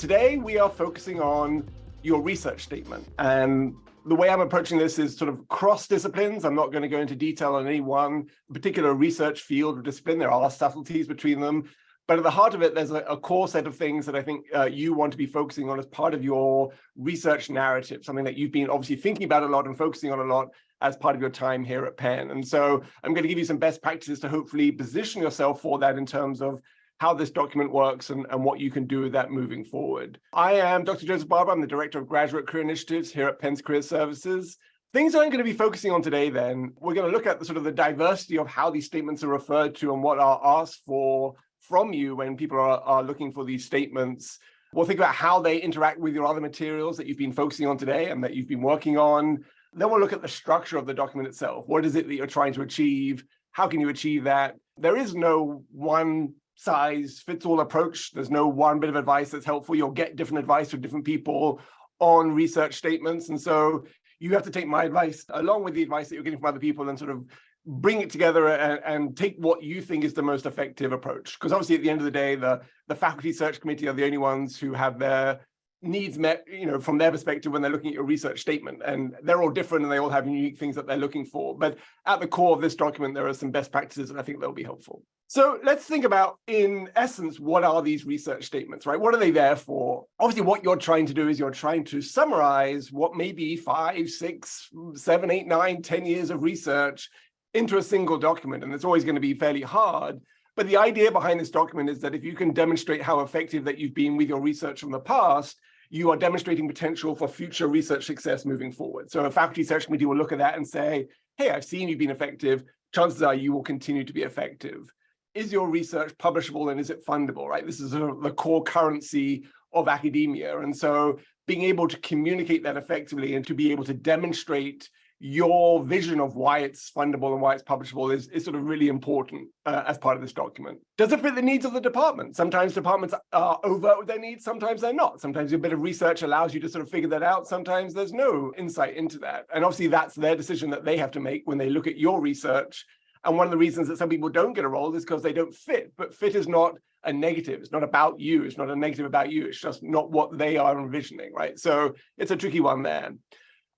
today we are focusing on your research statement. And the way I'm approaching this is sort of cross disciplines. I'm not going to go into detail on any one particular research field or discipline. There are subtleties between them. But at the heart of it, there's a core set of things that I think you want to be focusing on as part of your research narrative, something that you've been obviously thinking about a lot and focusing on a lot as part of your time here at Penn. And so I'm going to give you some best practices to hopefully position yourself for that in terms of how this document works and what you can do with that moving forward. I am Dr. Joseph Barber. I'm the Director of Graduate Career Initiatives here at Penn's Career Services. Things I'm going to be focusing on today then, we're going to look at the sort of the diversity of how these statements are referred to and what are asked for from you when people are looking for these statements. We'll think about how they interact with your other materials that you've been focusing on today and that you've been working on. Then we'll look at the structure of the document itself. What is it that you're trying to achieve? How can you achieve that? There is no one size fits all approach. There's no one bit of advice that's helpful. You'll get different advice from different people on research statements. And so you have to take my advice along with the advice that you're getting from other people and sort of bring it together and take what you think is the most effective approach. Because obviously at the end of the day, the faculty search committee are the only ones who have their needs met, from their perspective when they're looking at your research statement. And they're all different and they all have unique things that they're looking for. But at the core of this document, there are some best practices and I think they'll be helpful. So let's think about, in essence, what are these research statements, right? What are they there for? Obviously, what you're trying to do is you're trying to summarize what may be 5, 6, 7, 8, 9, 10 years of research into a single document. And it's always going to be fairly hard. But the idea behind this document is that if you can demonstrate how effective that you've been with your research from the past, you are demonstrating potential for future research success moving forward. So a faculty search committee will look at that and say, hey, I've seen you've been effective. Chances are you will continue to be effective. Is your research publishable and is it fundable, right? This is sort of the core currency of academia. And so being able to communicate that effectively and to be able to demonstrate your vision of why it's fundable and why it's publishable is sort of really important as part of this document. Does it fit the needs of the department? Sometimes departments are overt with their needs, sometimes they're not. Sometimes a bit of research allows you to sort of figure that out. Sometimes there's no insight into that. And obviously that's their decision that they have to make when they look at your research. And one of the reasons that some people don't get a role is because they don't fit. But fit is not a negative. It's not about you. It's not a negative about you. It's just not what they are envisioning, right? So it's a tricky one there.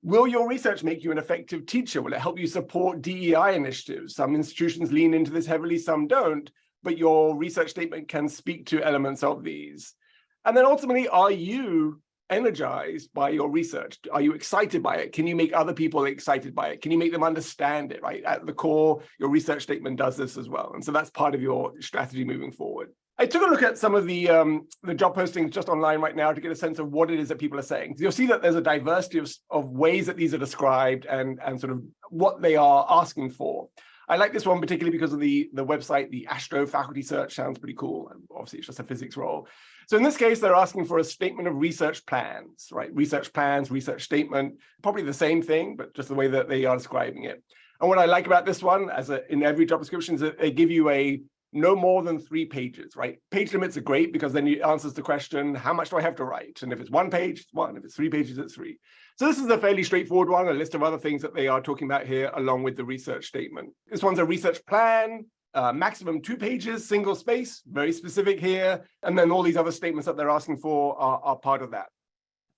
Will your research make you an effective teacher? Will it help you support DEI initiatives? Some institutions lean into this heavily, some don't, but your research statement can speak to elements of these. And then ultimately, are you energized by your research? Are you excited by it? Can you make other people excited by it? Can you make them understand it, right? At the core, your research statement does this as well. And so that's part of your strategy moving forward. I took a look at some of the job postings just online right now to get a sense of what it is that people are saying. You'll see that there's a diversity of ways that these are described and sort of what they are asking for. I like this one particularly because of the website, the Astro Faculty Search sounds pretty cool. And obviously, it's just a physics role. So in this case, they're asking for a statement of research plans, right? Research plans, research statement, probably the same thing, but just the way that they are describing it. And what I like about this one, in every job description, is that they give you no more than 3 pages, right? Page limits are great because then it answers the question, how much do I have to write? And if it's 1 page, it's 1. If it's 3 pages, it's 3. So this is a fairly straightforward one, a list of other things that they are talking about here along with the research statement. This one's a research plan, maximum 2 pages, single space, very specific here. And then all these other statements that they're asking for are part of that.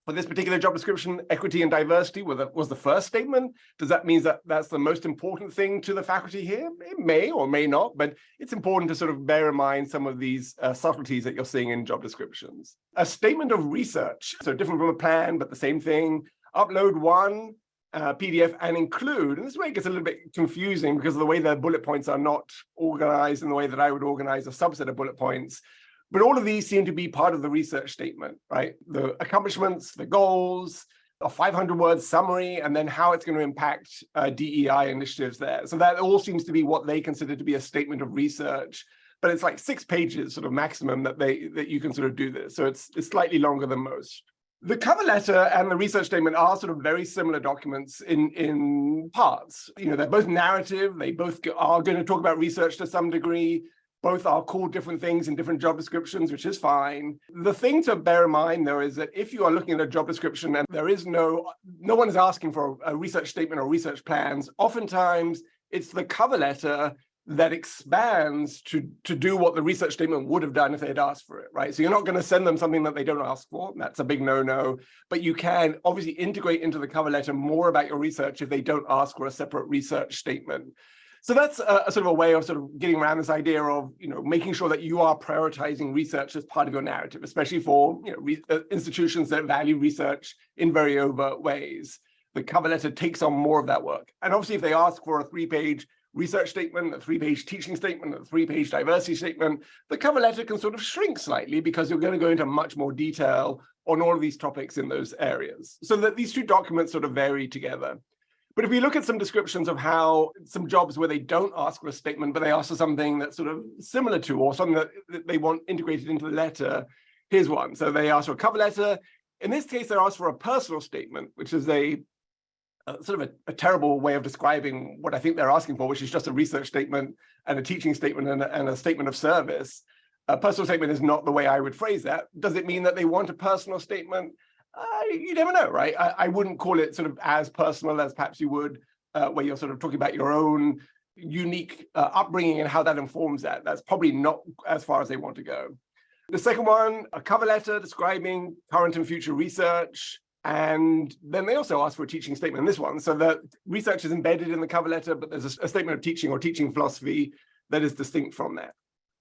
For this particular job description, equity and diversity was the first statement. Does that mean that that's the most important thing to the faculty here? It may or may not, but it's important to sort of bear in mind some of these subtleties that you're seeing in job descriptions. A statement of research, so different from a plan, but the same thing. Upload 1 PDF and include. And this is where it gets a little bit confusing because of the way the bullet points are not organized in the way that I would organize a subset of bullet points. But all of these seem to be part of the research statement, right? The accomplishments, the goals, a 500-word summary, and then how it's going to impact DEI initiatives there. So that all seems to be what they consider to be a statement of research. But it's like 6 pages sort of maximum that you can sort of do this. So it's slightly longer than most. The cover letter and the research statement are sort of very similar documents in parts. They're both narrative. They both are going to talk about research to some degree. Both are called different things in different job descriptions, which is fine. The thing to bear in mind, though, is that if you are looking at a job description and there is no one is asking for a research statement or research plans, oftentimes it's the cover letter that expands to do what the research statement would have done if they had asked for it, right? So you're not going to send them something that they don't ask for. That's a big no-no. But you can obviously integrate into the cover letter more about your research if they don't ask for a separate research statement. So that's a sort of a way of sort of getting around this idea of, making sure that you are prioritizing research as part of your narrative, especially for institutions that value research in very overt ways. The cover letter takes on more of that work. And obviously, if they ask for a 3-page research statement, a 3-page teaching statement, a 3-page diversity statement, the cover letter can sort of shrink slightly because you're going to go into much more detail on all of these topics in those areas. So that these two documents sort of vary together. But if we look at some descriptions of how some jobs where they don't ask for a statement, but they ask for something that's sort of similar to, or something that they want integrated into the letter, here's one. So they ask for a cover letter. In this case, they ask for a personal statement, which is sort of a terrible way of describing what I think they're asking for, which is just a research statement and a teaching statement and a statement of service. A personal statement is not the way I would phrase that. Does it mean that they want a personal statement? You never know, right? I wouldn't call it sort of as personal as perhaps you would, where you're sort of talking about your own unique upbringing and how that informs that. That's probably not as far as they want to go. The second one, a cover letter describing current and future research. And then they also ask for a teaching statement in this one. So the research is embedded in the cover letter, but there's a statement of teaching or teaching philosophy that is distinct from that.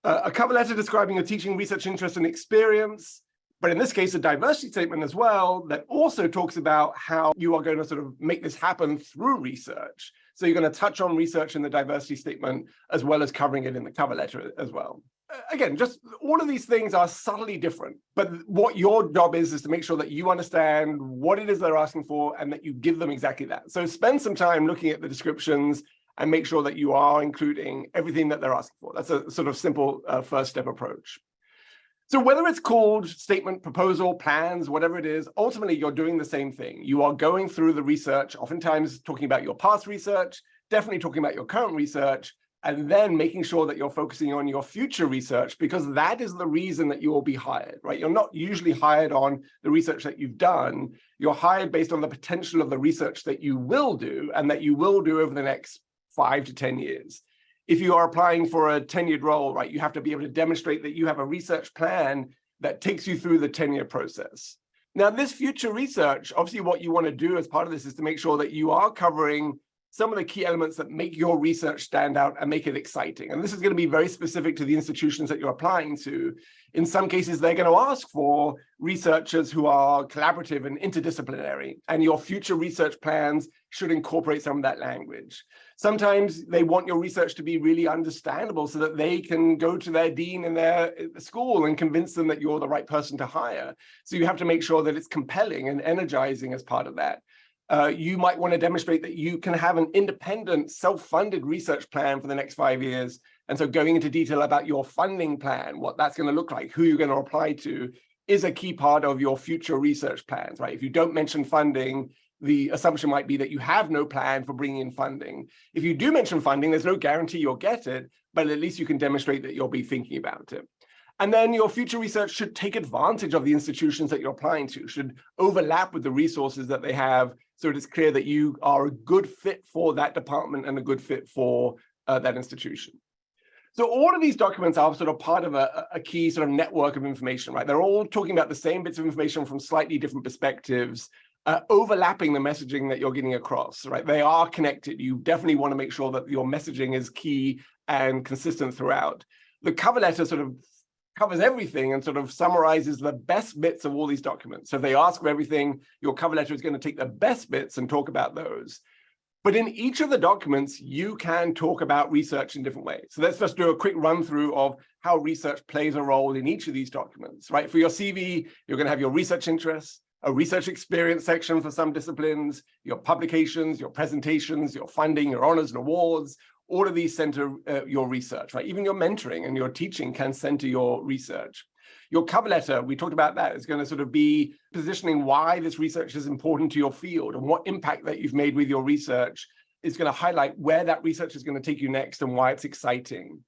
A cover letter describing your teaching research interest and experience, but in this case, a diversity statement as well that also talks about how you are going to sort of make this happen through research. So you're going to touch on research in the diversity statement as well as covering it in the cover letter as well. Again, just all of these things are subtly different, but what your job is to make sure that you understand what it is they're asking for and that you give them exactly that. So spend some time looking at the descriptions and make sure that you are including everything that they're asking for. That's a sort of simple first step approach. So whether it's called statement, proposal, plans, whatever it is, ultimately you're doing the same thing. You are going through the research, oftentimes talking about your past research, definitely talking about your current research, and then making sure that you're focusing on your future research, because that is the reason that you will be hired, right? You're not usually hired on the research that you've done. You're hired based on the potential of the research that you will do and that you will do over the next 5 to 10 years. If you are applying for a tenured role, right, you have to be able to demonstrate that you have a research plan that takes you through the tenure process. Now, this future research, obviously what you want to do as part of this is to make sure that you are covering some of the key elements that make your research stand out and make it exciting. And this is going to be very specific to the institutions that you're applying to. In some cases, they're going to ask for researchers who are collaborative and interdisciplinary, and your future research plans should incorporate some of that language. Sometimes they want your research to be really understandable so that they can go to their dean in their school and convince them that you're the right person to hire. So you have to make sure that it's compelling and energizing as part of that. You might want to demonstrate that you can have an independent, self-funded research plan for the next 5 years. And so going into detail about your funding plan, what that's going to look like, who you're going to apply to, is a key part of your future research plans, right? If you don't mention funding, the assumption might be that you have no plan for bringing in funding. If you do mention funding, there's no guarantee you'll get it, but at least you can demonstrate that you'll be thinking about it. And then your future research should take advantage of the institutions that you're applying to, should overlap with the resources that they have, so it is clear that you are a good fit for that department and a good fit for that institution. So all of these documents are sort of part of a key sort of network of information, right? They're all talking about the same bits of information from slightly different perspectives, overlapping the messaging that you're getting across, right? They are connected. You definitely want to make sure that your messaging is key and consistent throughout. The cover letter sort of covers everything and sort of summarizes the best bits of all these documents. So if they ask for everything, your cover letter is going to take the best bits and talk about those. But in each of the documents, you can talk about research in different ways. So let's just do a quick run through of how research plays a role in each of these documents, right? For your CV, you're going to have your research interests, a research experience section for some disciplines, your publications, your presentations, your funding, your honors and awards. All of these center your research, right? Even your mentoring and your teaching can center your research. Your cover letter, we talked about that, is going to sort of be positioning why this research is important to your field and what impact that you've made with your research. Is going to highlight where that research is going to take you next and why it's exciting.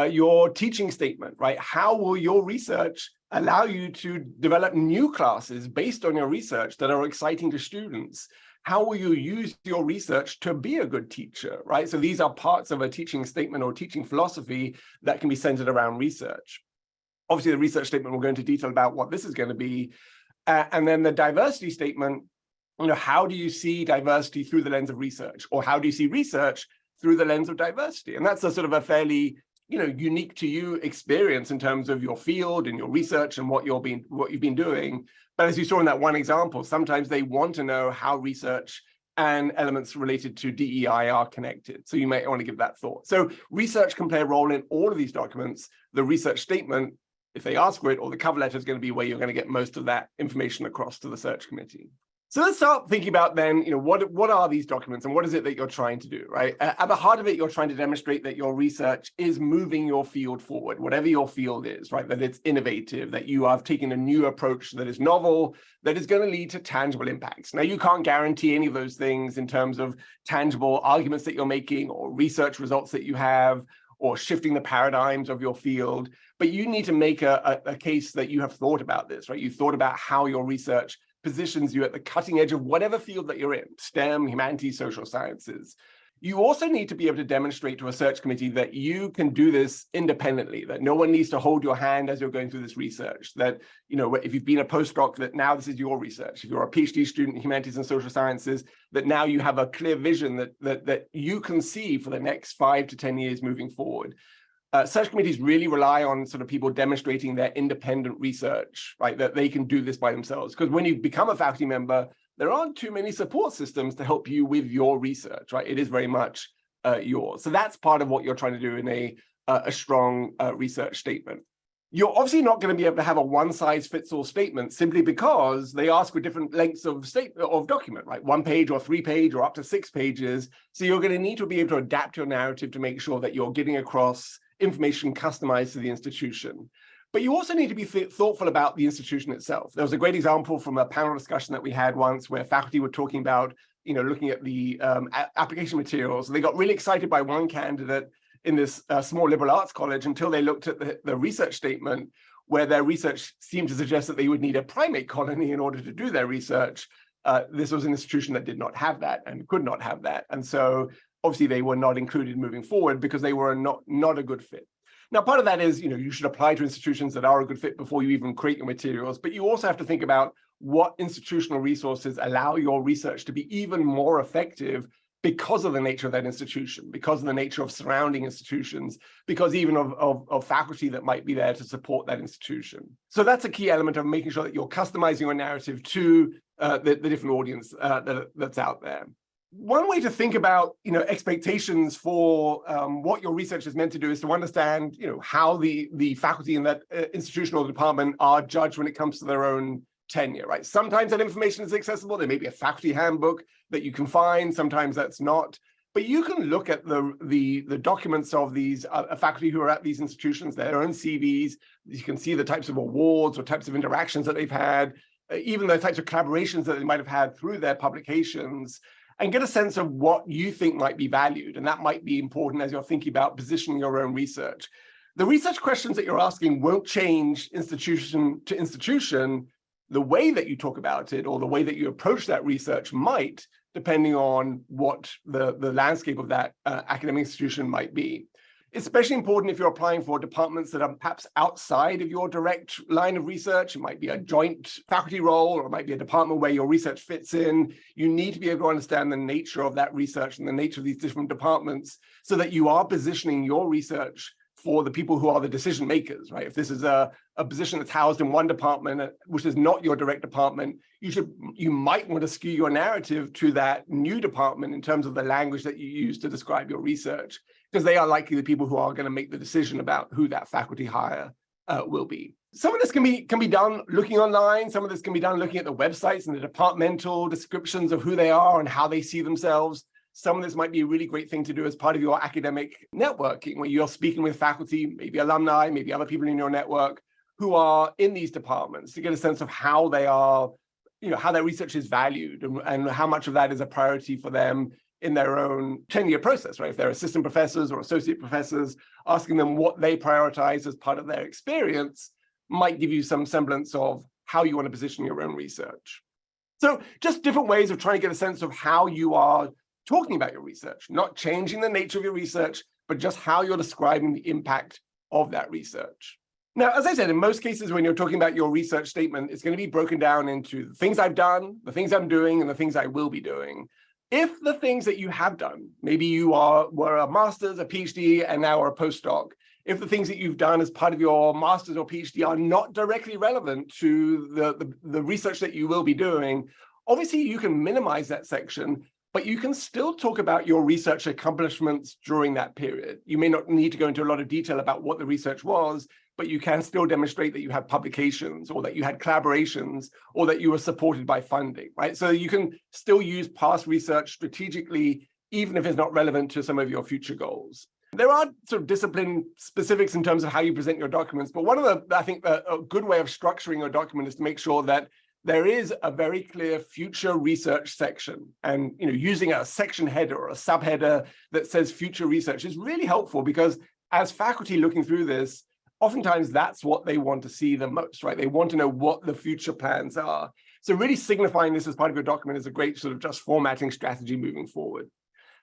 Your teaching statement, right? How will your research allow you to develop new classes based on your research that are exciting to students? how will you use your research to be a good teacher, right? So these are parts of a teaching statement or teaching philosophy that can be centered around research. Obviously, the research statement will go into detail about what this is going to be. And then the diversity statement, how do you see diversity through the lens of research? Or how do you see research through the lens of diversity? And that's a sort of a fairly unique to you experience in terms of your field and your research and what you've been doing. But as you saw in that one example, sometimes they want to know how research and elements related to DEI are connected. So you might want to give that thought. So research can play a role in all of these documents. The research statement, if they ask for it, or the cover letter is going to be where you're going to get most of that information across to the search committee. So let's start thinking about then, what are these documents and what is it that you're trying to do, right? At the heart of it, you're trying to demonstrate that your research is moving your field forward, whatever your field is, right? That it's innovative, that you are taking a new approach that is novel, that is going to lead to tangible impacts. Now, you can't guarantee any of those things in terms of tangible arguments that you're making or research results that you have or shifting the paradigms of your field, but you need to make a case that you have thought about this, right? You've thought about how your research positions you at the cutting edge of whatever field that you're in, STEM, humanities, social sciences. You also need to be able to demonstrate to a search committee that you can do this independently, that no one needs to hold your hand as you're going through this research, that, if you've been a postdoc, that now this is your research. If you're a PhD student in humanities and social sciences, that now you have a clear vision that you can see for the next 5 to 10 years moving forward. Search committees really rely on sort of people demonstrating their independent research, right? That they can do this by themselves. Because when you become a faculty member, there aren't too many support systems to help you with your research, right? It is very much yours. So that's part of what you're trying to do in a strong research statement. You're obviously not going to be able to have a one-size-fits-all statement simply because they ask for different lengths of document, right? 1 page or 3 page or up to 6 pages. So you're going to need to be able to adapt your narrative to make sure that you're getting across information customized to the institution. But you also need to be thoughtful about the institution itself. There was a great example from a panel discussion that we had once where faculty were talking about, looking at the application materials. They got really excited by one candidate in this small liberal arts college until they looked at the research statement, where their research seemed to suggest that they would need a primate colony in order to do their research. This was an institution that did not have that and could not have that. And so obviously they were not included moving forward because they were not a good fit. Now, part of that is, you should apply to institutions that are a good fit before you even create your materials, but you also have to think about what institutional resources allow your research to be even more effective because of the nature of that institution, because of the nature of surrounding institutions, because even of faculty that might be there to support that institution. So that's a key element of making sure that you're customizing your narrative to the different audience that's out there. One way to think about, expectations for what your research is meant to do is to understand, how the faculty in that institutional department are judged when it comes to their own tenure, right? Sometimes that information is accessible. There may be a faculty handbook that you can find. Sometimes that's not. But you can look at the documents of these faculty who are at these institutions, their own CVs. You can see the types of awards or types of interactions that they've had, even the types of collaborations that they might have had through their publications, and get a sense of what you think might be valued. And that might be important as you're thinking about positioning your own research. The research questions that you're asking won't change institution to institution. The way that you talk about it or the way that you approach that research might, depending on what the landscape of that academic institution might be. Especially important if you're applying for departments that are perhaps outside of your direct line of research. It might be a joint faculty role, or it might be a department where your research fits in. You need to be able to understand the nature of that research and the nature of these different departments so that you are positioning your research for the people who are the decision makers, right? If this is a position that's housed in one department, which is not your direct department, you might want to skew your narrative to that new department in terms of the language that you use to describe your research, because they are likely the people who are going to make the decision about who that faculty hire will be. Some of this can be done looking online. Some of this can be done looking at the websites and the departmental descriptions of who they are and how they see themselves. Some of this might be a really great thing to do as part of your academic networking, where you're speaking with faculty, maybe alumni, maybe other people in your network who are in these departments to get a sense of how they are, how their research is valued and how much of that is a priority for them in their own tenure process, right? If they're assistant professors or associate professors, asking them what they prioritize as part of their experience might give you some semblance of how you want to position your own research. So just different ways of trying to get a sense of how you are talking about your research, not changing the nature of your research, but just how you're describing the impact of that research. Now, as I said, in most cases, when you're talking about your research statement, it's going to be broken down into the things I've done, the things I'm doing, and the things I will be doing. If the things that you have done, maybe you were a master's, a PhD, and now are a postdoc, if the things that you've done as part of your master's or PhD are not directly relevant to the research that you will be doing, obviously you can minimize that section, but you can still talk about your research accomplishments during that period. You may not need to go into a lot of detail about what the research was, but you can still demonstrate that you have publications or that you had collaborations or that you were supported by funding, right? So you can still use past research strategically, even if it's not relevant to some of your future goals. There are sort of discipline specifics in terms of how you present your documents, but one of I think a good way of structuring your document is to make sure that there is a very clear future research section, and using a section header or a subheader that says future research is really helpful, because as faculty looking through this, oftentimes that's what they want to see the most, right? They want to know what the future plans are. So really signifying this as part of your document is a great sort of just formatting strategy moving forward.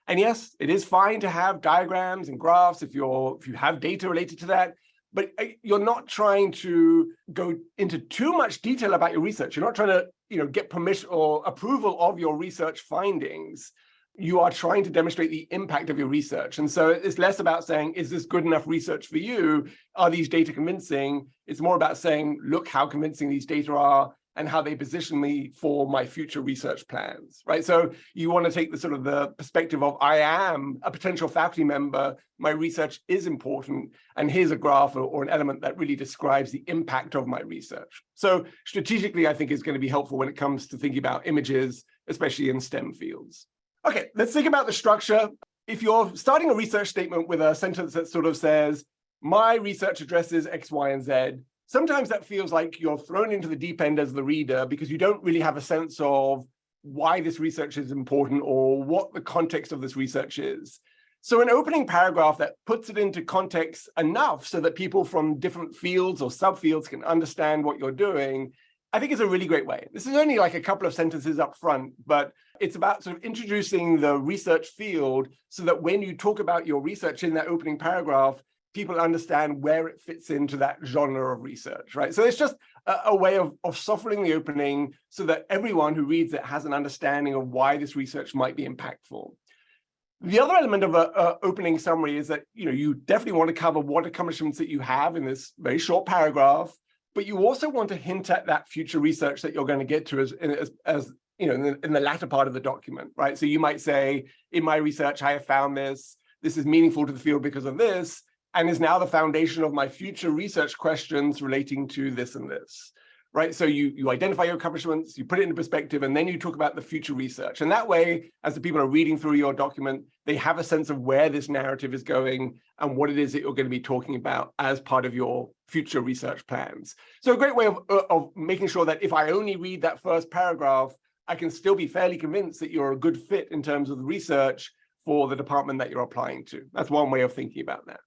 And yes, it is fine to have diagrams and graphs if you have data related to that, but you're not trying to go into too much detail about your research. You're not trying to get permission or approval of your research findings. You are trying to demonstrate the impact of your research. And so it's less about saying, is this good enough research for you? Are these data convincing? It's more about saying, look how convincing these data are and how they position me for my future research plans, right? So you want to take the sort of the perspective of, I am a potential faculty member, my research is important, and here's a graph or an element that really describes the impact of my research. So strategically, I think is going to be helpful when it comes to thinking about images, especially in STEM fields. Okay, let's think about the structure. If you're starting a research statement with a sentence that sort of says, my research addresses X, Y, and Z, sometimes that feels like you're thrown into the deep end as the reader because you don't really have a sense of why this research is important or what the context of this research is. So an opening paragraph that puts it into context enough so that people from different fields or subfields can understand what you're doing, I think is a really great way. This is only like a couple of sentences up front, but it's about sort of introducing the research field so that when you talk about your research in that opening paragraph, people understand where it fits into that genre of research, right? So it's just a way of softening the opening so that everyone who reads it has an understanding of why this research might be impactful. The other element of an opening summary is that you definitely want to cover what accomplishments that you have in this very short paragraph, but you also want to hint at that future research that you're going to get to as in the latter part of the document, right? So you might say, in my research, I have found this is meaningful to the field because of this, and is now the foundation of my future research questions relating to this and this, right? So you identify your accomplishments, you put it into perspective, and then you talk about the future research. And that way, as the people are reading through your document, they have a sense of where this narrative is going and what it is that you're going to be talking about as part of your future research plans. So a great way of making sure that if I only read that first paragraph, I can still be fairly convinced that you're a good fit in terms of the research for the department that you're applying to. That's one way of thinking about that.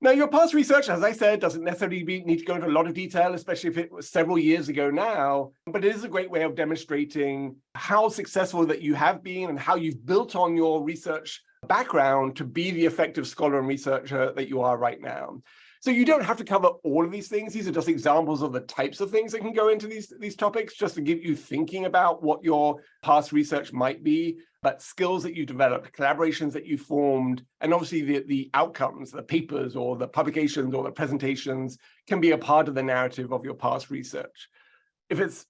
Now, your past research, as I said, doesn't necessarily need to go into a lot of detail, especially if it was several years ago now, but it is a great way of demonstrating how successful that you have been and how you've built on your research background to be the effective scholar and researcher that you are right now. So you don't have to cover all of these things. These are just examples of the types of things that can go into these topics, just to get you thinking about what your past research might be, but skills that you developed, collaborations that you formed, and obviously the outcomes, the papers or the publications or the presentations can be a part of the narrative of your past research. If it's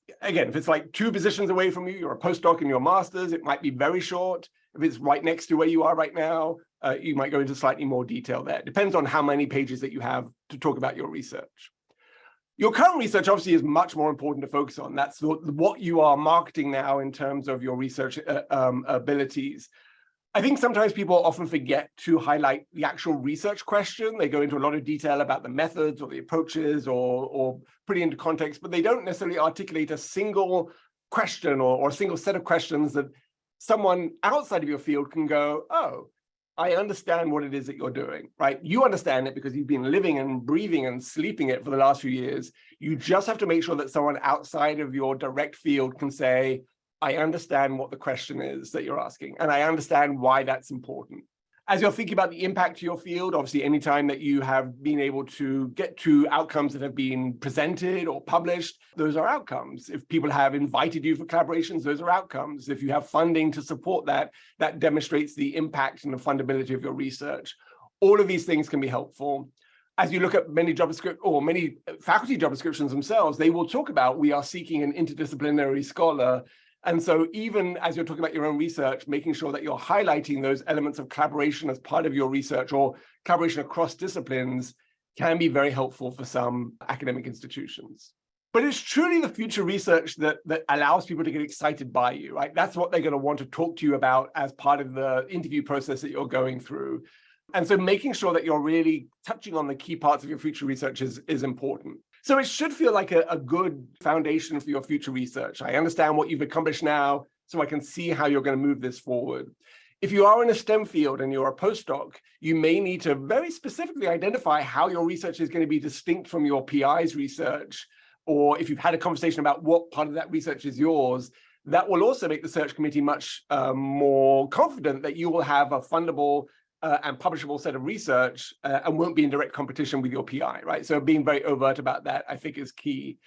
like 2 positions away from you, you're a postdoc in your master's, it might be very short. If it's right next to where you are right now, you might go into slightly more detail there. It depends on how many pages that you have to talk about your research. Your current research obviously is much more important to focus on. That's what you are marketing now in terms of your research abilities. I think sometimes people often forget to highlight the actual research question. They go into a lot of detail about the methods or the approaches or put it into context, but they don't necessarily articulate a single question or a single set of questions that someone outside of your field can go, oh, I understand what it is that you're doing, right? You understand it because you've been living and breathing and sleeping it for the last few years. You just have to make sure that someone outside of your direct field can say, I understand what the question is that you're asking, and I understand why that's important. As you're thinking about the impact to your field, obviously, anytime that you have been able to get to outcomes that have been presented or published, those are outcomes. If people have invited you for collaborations, those are outcomes. If you have funding to support that, that demonstrates the impact and the fundability of your research. All of these things can be helpful. As you look at many job descriptions or many faculty job descriptions themselves, they will talk about, we are seeking an interdisciplinary scholar. And so even as you're talking about your own research, making sure that you're highlighting those elements of collaboration as part of your research or collaboration across disciplines can be very helpful for some academic institutions. But it's truly the future research that allows people to get excited by you, right? That's what they're going to want to talk to you about as part of the interview process that you're going through. And so making sure that you're really touching on the key parts of your future research is important. So it should feel like a good foundation for your future research. I understand what you've accomplished now, so I can see how you're going to move this forward. If you are in a STEM field and you're a postdoc, you may need to very specifically identify how your research is going to be distinct from your PI's research, or if you've had a conversation about what part of that research is yours, that will also make the search committee much more confident that you will have a fundable and publishable set of research and won't be in direct competition with your PI, right? So being very overt about that, I think, is key.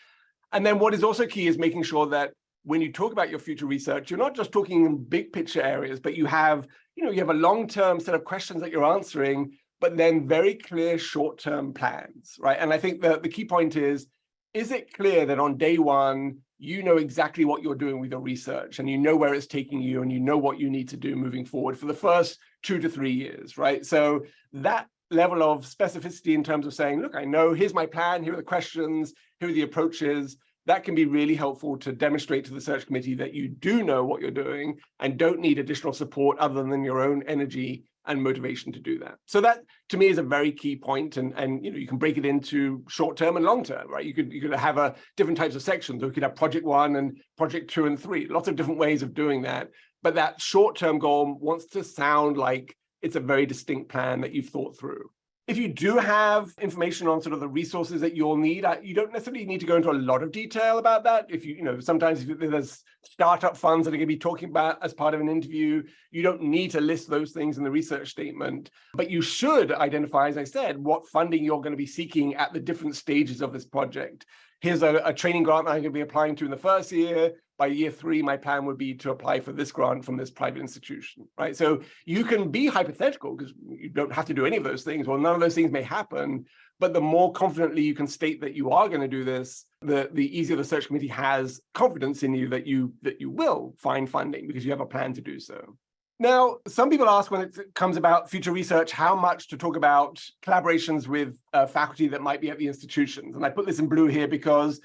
And then what is also key is making sure that when you talk about your future research, you're not just talking in big picture areas, but you have a long-term set of questions that you're answering, but then very clear short-term plans, right? And I think the key point is it clear that on day one, you know exactly what you're doing with your research and you know where it's taking you and you know what you need to do moving forward for the first 2 to 3 years, right? So that level of specificity in terms of saying, look, I know, here's my plan, here are the questions, here are the approaches, that can be really helpful to demonstrate to the search committee that you do know what you're doing and don't need additional support other than your own energy and motivation to do that. So that, to me, is a very key point. And you can break it into short-term and long-term, right? You could have different types of sections. Or you could have project 1 and project 2 and 3, lots of different ways of doing that. But that short-term goal wants to sound like it's a very distinct plan that you've thought through. If you do have information on sort of the resources that you'll need, you don't necessarily need to go into a lot of detail about that. If sometimes if there's startup funds that are going to be talking about as part of an interview, you don't need to list those things in the research statement, but you should identify, as I said, what funding you're going to be seeking at the different stages of this project. Here's a training grant that I'm going to be applying to in the first year. By year 3, my plan would be to apply for this grant from this private institution, right? So you can be hypothetical because you don't have to do any of those things. Well, none of those things may happen, but the more confidently you can state that you are going to do this, the easier the search committee has confidence in you that you will find funding because you have a plan to do so. Now, some people ask when it comes about future research, how much to talk about collaborations with faculty that might be at the institutions. And I put this in blue here because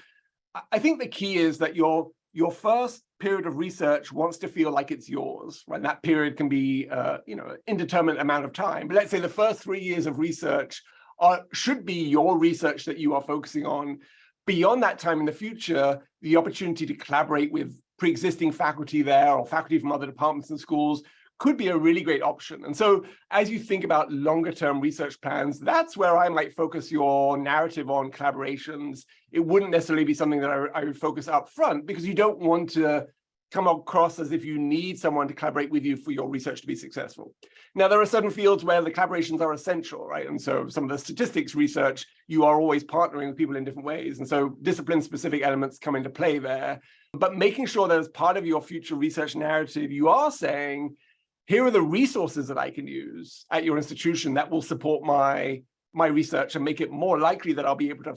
I think the key is that your first period of research wants to feel like it's yours, right? That period can be, an indeterminate amount of time. But let's say the first 3 years of research should be your research that you are focusing on. Beyond that time in the future, the opportunity to collaborate with pre-existing faculty there or faculty from other departments and schools could be a really great option. And so as you think about longer term research plans, that's where I might focus your narrative on collaborations. It wouldn't necessarily be something that I would focus up front because you don't want to come across as if you need someone to collaborate with you for your research to be successful. Now, there are certain fields where the collaborations are essential, right? And so some of the statistics research, you are always partnering with people in different ways. And so discipline-specific elements come into play there. But making sure that as part of your future research narrative, you are saying, here are the resources that I can use at your institution that will support my research and make it more likely that I'll be able to,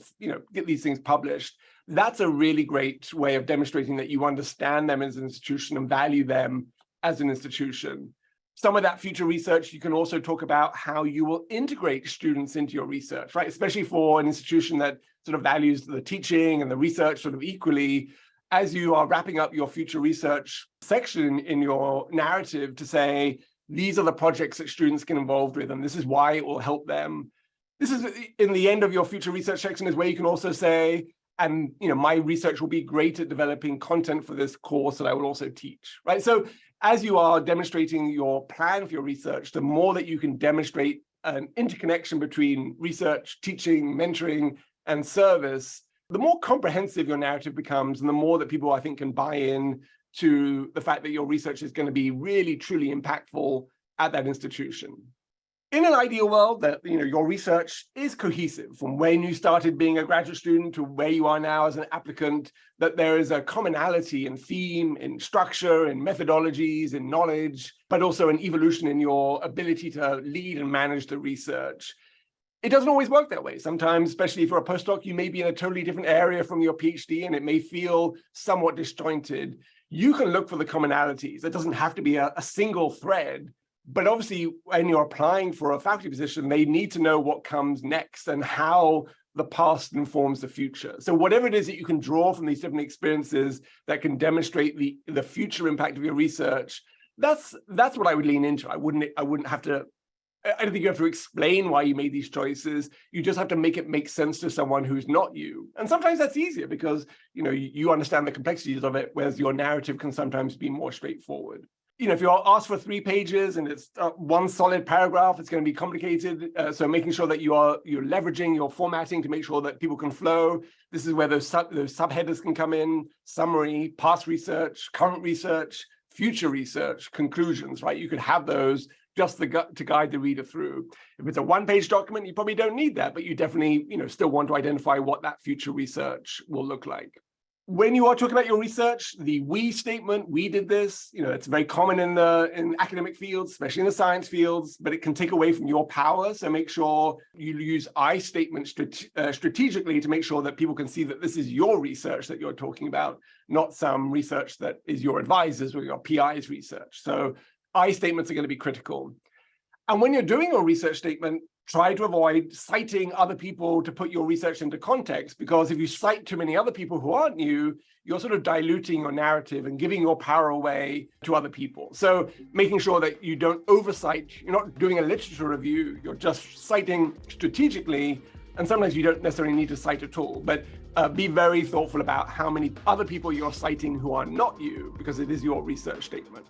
get these things published. That's a really great way of demonstrating that you understand them as an institution and value them as an institution. Some of that future research, you can also talk about how you will integrate students into your research, right? Especially for an institution that sort of values the teaching and the research sort of equally. As you are wrapping up your future research section in your narrative to say, these are the projects that students get involved with, and this is why it will help them. This is in the end of your future research section is where you can also say, and my research will be great at developing content for this course that I will also teach, right? So as you are demonstrating your plan for your research, the more that you can demonstrate an interconnection between research, teaching, mentoring, and service, the more comprehensive your narrative becomes and the more that people, I think, can buy in to the fact that your research is going to be really, truly impactful at that institution. In an ideal world, that your research is cohesive from when you started being a graduate student to where you are now as an applicant, that there is a commonality in theme, in structure, in methodologies, in knowledge, but also an evolution in your ability to lead and manage the research. It doesn't always work that way. Sometimes, especially if you're a postdoc, you may be in a totally different area from your PhD and it may feel somewhat disjointed. You can look for the commonalities. It doesn't have to be a single thread. But obviously, when you're applying for a faculty position, they need to know what comes next and how the past informs the future. So whatever it is that you can draw from these different experiences that can demonstrate the future impact of your research, that's what I would lean into. I wouldn't have to, I don't think you have to explain why you made these choices. You just have to make it make sense to someone who's not you. And sometimes that's easier because you understand the complexities of it, whereas your narrative can sometimes be more straightforward. If you're asked for 3 pages and it's one solid paragraph, it's going to be complicated. So making sure that you're leveraging your formatting to make sure that people can flow. This is where those subheaders can come in: summary, past research, current research, future research, conclusions, right? You could have those just to guide the reader through. If it's a 1-page document, you probably don't need that, but you definitely still want to identify what that future research will look like. When you are talking about your research, the we statement, we did this, it's very common in academic fields, especially in the science fields, but it can take away from your power. So make sure you use I statements strategically to make sure that people can see that this is your research that you're talking about, not some research that is your advisors or your PI's research. So I statements are going to be critical. And when you're doing your research statement, try to avoid citing other people to put your research into context, because if you cite too many other people who aren't you, you're sort of diluting your narrative and giving your power away to other people. So making sure that you don't overcite, you're not doing a literature review, you're just citing strategically, and sometimes you don't necessarily need to cite at all, but be very thoughtful about how many other people you're citing who are not you, because it is your research statement.